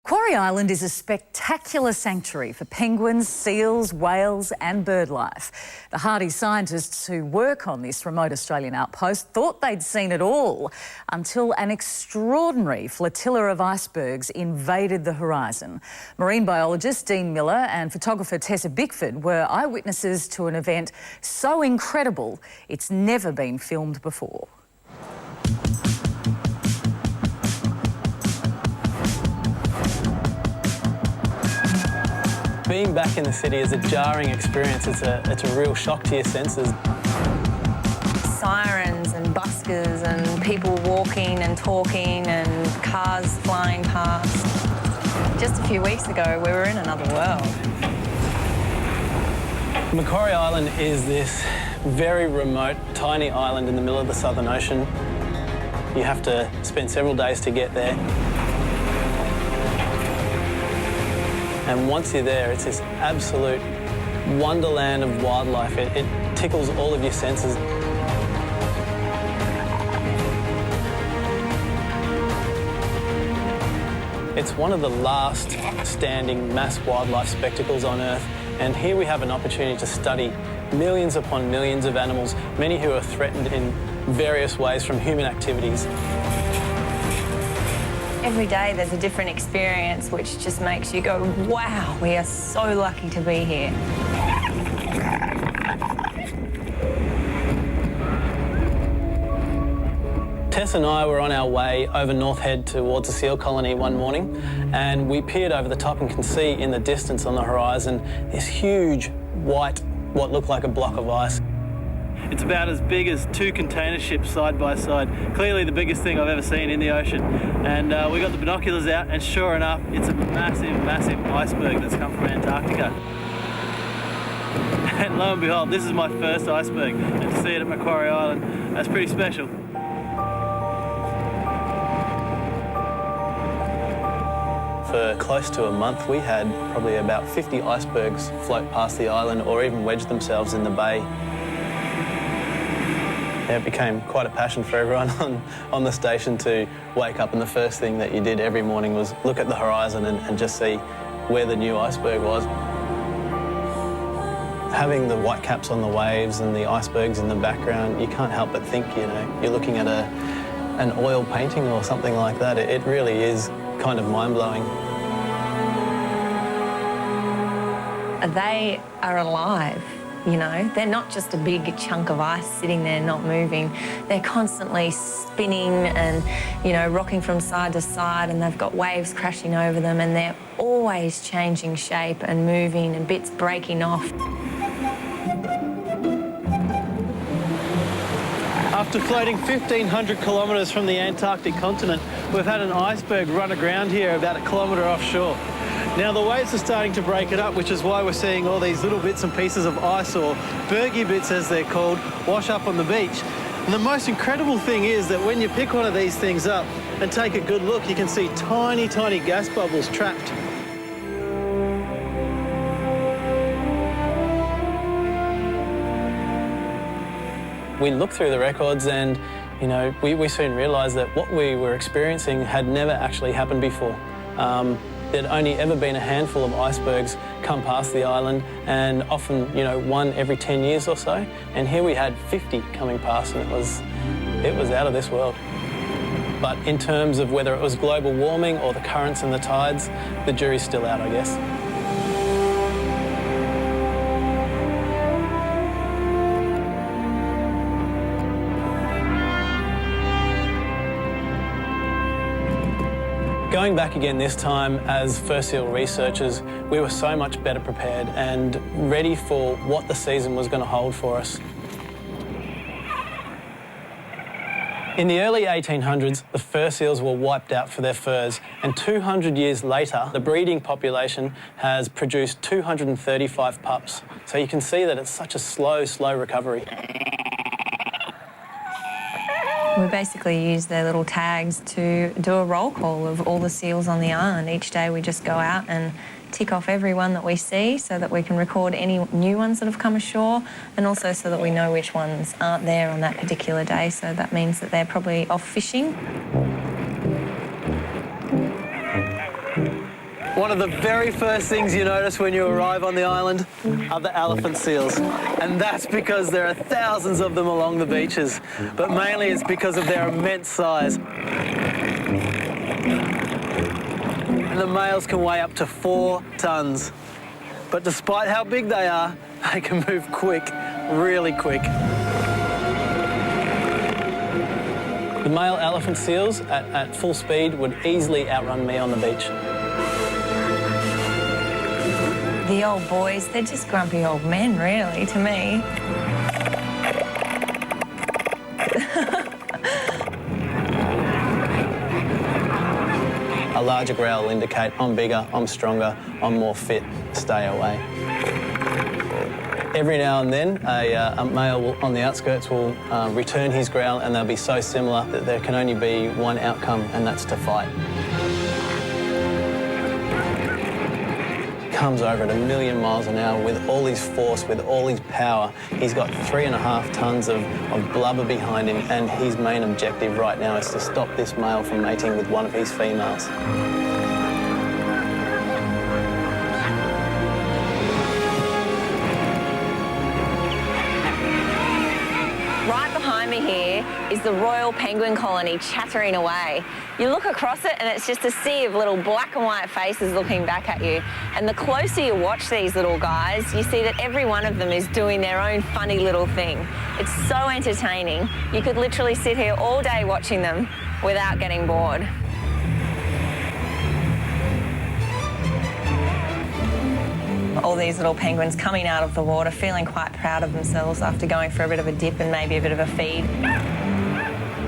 Macquarie Island is a spectacular sanctuary for penguins, seals, whales and bird life. The hardy scientists who work on this remote Australian outpost thought they'd seen it all until an extraordinary flotilla of icebergs invaded the horizon. Marine biologist Dean Miller and photographer Tessa Bickford were eyewitnesses to an event so incredible it's never been filmed before. Being back in the city is a jarring experience. It's a real shock to your senses. Sirens and buskers and people walking and talking and cars flying past. Just a few weeks ago, we were in another world. Macquarie Island is this very remote, tiny island in the middle of the Southern Ocean. You have to spend several days to get there. And once you're there, it's this absolute wonderland of wildlife. It tickles all of your senses. It's one of the last standing mass wildlife spectacles on Earth, and here we have an opportunity to study millions upon millions of animals, many who are threatened in various ways from human activities. Every day there's a different experience which just makes you go, wow, we are so lucky to be here. Tess and I were on our way over North Head towards a seal colony one morning, and we peered over the top and can see in the distance on the horizon this huge white, what looked like a block of ice. It's about as big as two container ships side by side. Clearly the biggest thing I've ever seen in the ocean. And we got the binoculars out, and sure enough, it's a massive, massive iceberg that's come from Antarctica. And lo and behold, this is my first iceberg, and to see it at Macquarie Island, that's pretty special. For close to a month, we had probably about 50 icebergs float past the island or even wedge themselves in the bay. It became quite a passion for everyone on the station to wake up, and the first thing that you did every morning was look at the horizon and just see where the new iceberg was. Having the white caps on the waves and the icebergs in the background, you can't help but think, you know, you're looking at an oil painting or something like that. It really is kind of mind-blowing. They are alive. You know, they're not just a big chunk of ice sitting there not moving. They're constantly spinning and, you know, rocking from side to side, and they've got waves crashing over them, and they're always changing shape and moving and bits breaking off. After floating 1,500 kilometres from the Antarctic continent, we've had an iceberg run aground here about 1 kilometre offshore. Now, the waves are starting to break it up, which is why we're seeing all these little bits and pieces of ice, or bergy bits as they're called, wash up on the beach. And the most incredible thing is that when you pick one of these things up and take a good look, you can see tiny, tiny gas bubbles trapped. We looked through the records and, you know, we soon realised that what we were experiencing had never actually happened before. There'd only ever been a handful of icebergs come past the island, and often, you know, one every 10 years or so. And here we had 50 coming past, and it was out of this world. But in terms of whether it was global warming or the currents and the tides, the jury's still out, I guess. Going back again this time as fur seal researchers, we were so much better prepared and ready for what the season was going to hold for us. In the early 1800s, the fur seals were wiped out for their furs, and 200 years later, the breeding population has produced 235 pups. So you can see that it's such a slow recovery. We basically use their little tags to do a roll call of all the seals on the island. Each day we just go out and tick off every one that we see so that we can record any new ones that have come ashore, and also so that we know which ones aren't there on that particular day. So that means that they're probably off fishing. One of the very first things you notice when you arrive on the island are the elephant seals. And that's because there are thousands of them along the beaches. But mainly it's because of their immense size. And the males can weigh up to 4 tons. But despite how big they are, they can move quick, really quick. The male elephant seals at full speed would easily outrun me on the beach. The old boys, they're just grumpy old men, really, to me. A larger growl will indicate I'm bigger, I'm stronger, I'm more fit, stay away. Every now and then, a male on the outskirts will return his growl, and they'll be so similar that there can only be one outcome, and that's to fight. Comes over at 1,000,000 miles an hour with all his force, with all his power. He's got 3.5 tons of blubber behind him, and his main objective right now is to stop this male from mating with one of his females. Right behind me here is the Royal Penguin Colony chattering away. You look across it and it's just a sea of little black and white faces looking back at you. And the closer you watch these little guys, you see that every one of them is doing their own funny little thing. It's so entertaining. You could literally sit here all day watching them without getting bored. All these little penguins coming out of the water, feeling quite proud of themselves after going for a bit of a dip and maybe a bit of a feed.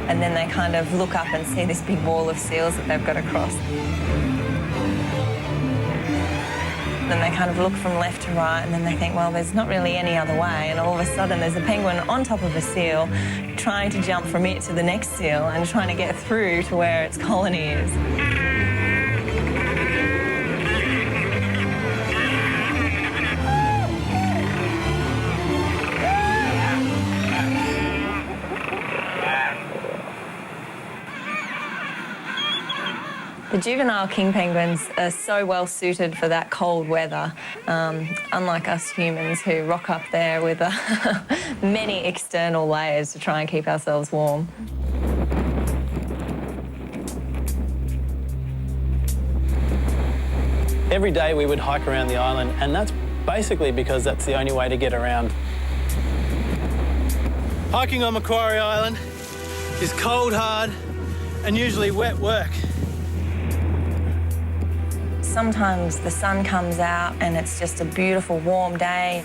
And then they kind of look up and see this big wall of seals that they've got to cross. Then they kind of look from left to right, and then they think, well, there's not really any other way. And all of a sudden there's a penguin on top of a seal trying to jump from it to the next seal and trying to get through to where its colony is. The juvenile king penguins are so well suited for that cold weather, unlike us humans who rock up there with many external layers to try and keep ourselves warm. Every day we would hike around the island, and that's basically because that's the only way to get around. Hiking on Macquarie Island is cold, hard, and usually wet work. Sometimes the sun comes out and it's just a beautiful warm day.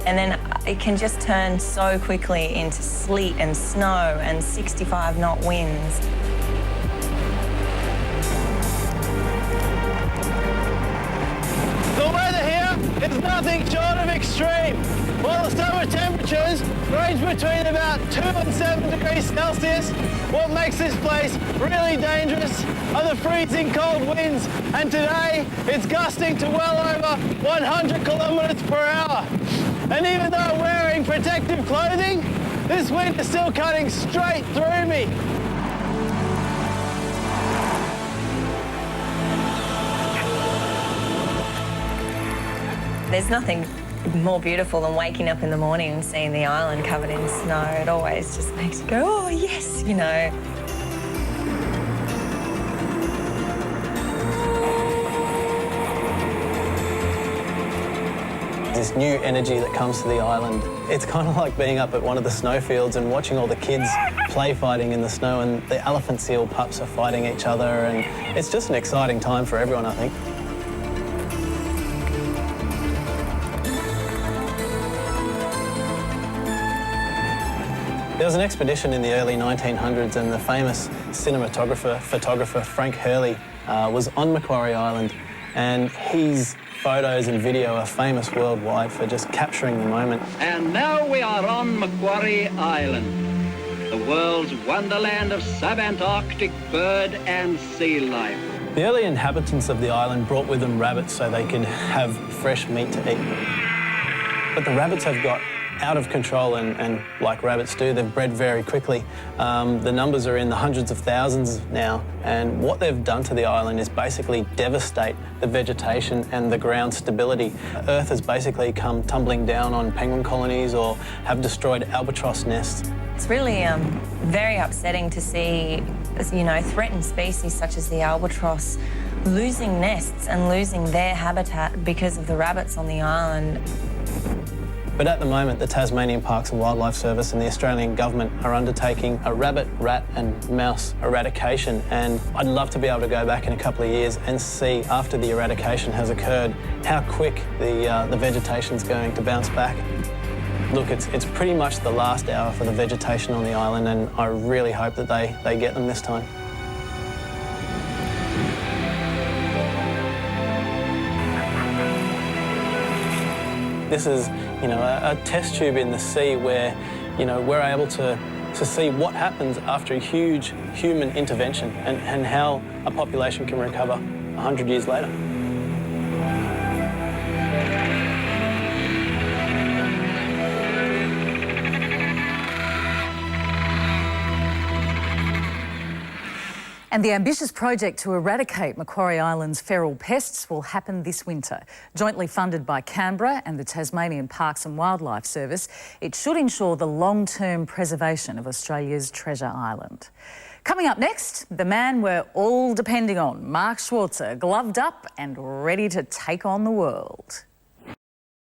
And then it can just turn so quickly into sleet and snow and 65-knot winds. The weather here is nothing short of extreme. While the summer temperatures range between about 2 and 7 degrees Celsius, what makes this place really dangerous are the freezing cold winds. And today, it's gusting to well over 100 kilometres per hour. And even though I'm wearing protective clothing, this wind is still cutting straight through me. There's nothing more beautiful than waking up in the morning and seeing the island covered in snow. It always just makes you go, oh yes, you know. This new energy that comes to the island, it's kind of like being up at one of the snowfields and watching all the kids play fighting in the snow, and the elephant seal pups are fighting each other, and it's just an exciting time for everyone, I think. There was an expedition in the early 1900s, and the famous photographer Frank Hurley was on Macquarie Island, and his photos and video are famous worldwide for just capturing the moment. And now we are on Macquarie Island, the world's wonderland of subantarctic bird and sea life. The early inhabitants of the island brought with them rabbits so they could have fresh meat to eat. But the rabbits have got out of control, and like rabbits do, they've bred very quickly. The numbers are in the hundreds of thousands now, and what they've done to the island is basically devastate the vegetation and the ground stability. Earth has basically come tumbling down on penguin colonies or have destroyed albatross nests. It's really very upsetting to see, you know, threatened species such as the albatross losing nests and losing their habitat because of the rabbits on the island. But at the moment, the Tasmanian Parks and Wildlife Service and the Australian government are undertaking a rabbit, rat and mouse eradication, and I'd love to be able to go back in a couple of years and see, after the eradication has occurred, how quick the vegetation's going to bounce back. Look, it's pretty much the last hour for the vegetation on the island, and I really hope that they get them this time. This is, you know, a test tube in the sea where, you know, we're able to see what happens after a huge human intervention and how a population can recover 100 years later. And the ambitious project to eradicate Macquarie Island's feral pests will happen this winter. Jointly funded by Canberra and the Tasmanian Parks and Wildlife Service, it should ensure the long-term preservation of Australia's treasure island. Coming up next, the man we're all depending on, Mark Schwarzer, gloved up and ready to take on the world.